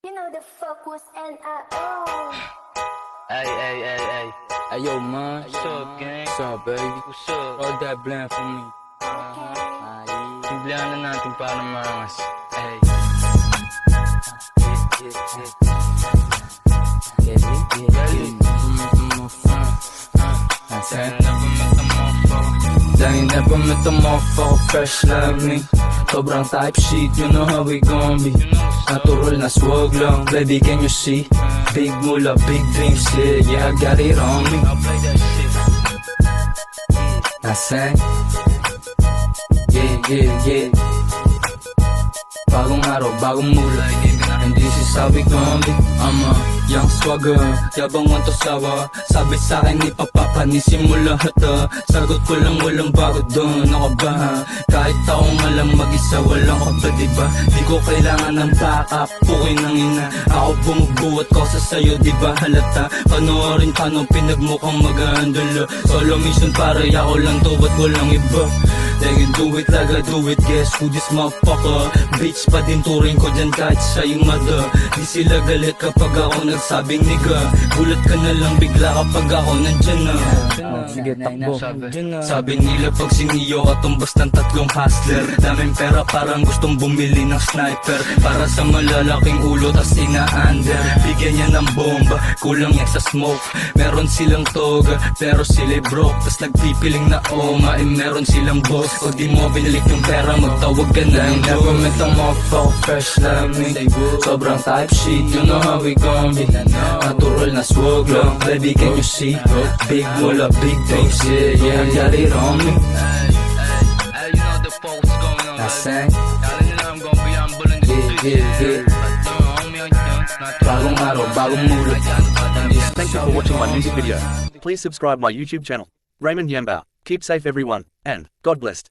You know the fuck was N.I.O. Ay. Hey yo, man. What's up, gang? What's up, baby? What's up? All that bland for me. Simplihan na natin para mangas. Ay. Never met a motherfucker fresh like me. Sobrang type shit, you know how we gon' be. Natural na swag lang, baby, can you see? Big mula, big dreams, yeah, I got it on me. I'll play that shit. I sang, yeah. Bagong araw, bagong mula, and this is how we gon' be. I'm a young swagger, yabang want to sawa. Sabi sa'kin ni papapanisin mo lahat Sagot ko lang walang bago doon. Ako ba ha? Kahit taong alam mag-isa, walang ka ba diba? Di ko kailangan ng backup, pukoy ng ina. Ako bumubuhat ko sa sayo, diba halata? Panoorin paano pinagmukhang mag-aandala. Solo mission para ako lang to, ba't walang iba? They can do it like I do it, guess who this motherfucker? Bitch pa din turing ko dyan kahit siya yung mother. Di sila galit kapag ako nagsabing nigga. Gulat ka na lang bigla kapag ako nandyan na. Sige, takbo. Sabi nila pag siniyo ka tumbas ng tatlong hustler. Daming pera parang gustong bumili ng sniper. Para sa malalaking ulo tas ina-under. Bigyan niya ng bomba, kulang yan sa smoke. Meron silang toga, pero sila broke. Tas nagpipiling na oma, meron silang boss. O di mo binalik yung pera, magtawag ka na ng never met a motherfucker fresh like me. Sobrang type shit, you know how we gon' be. Natural na swag lang, baby, can you see? Big mula, big dreams, yeah, I got it on me. Ay, you know the fuck what's going on. I sang, Kala nila I'm gon' be humble in the street. bagong araw, bagong mula. Thank you for watching my music video. Please subscribe my YouTube channel, Raymond Yambao. Keep safe everyone, and God bless.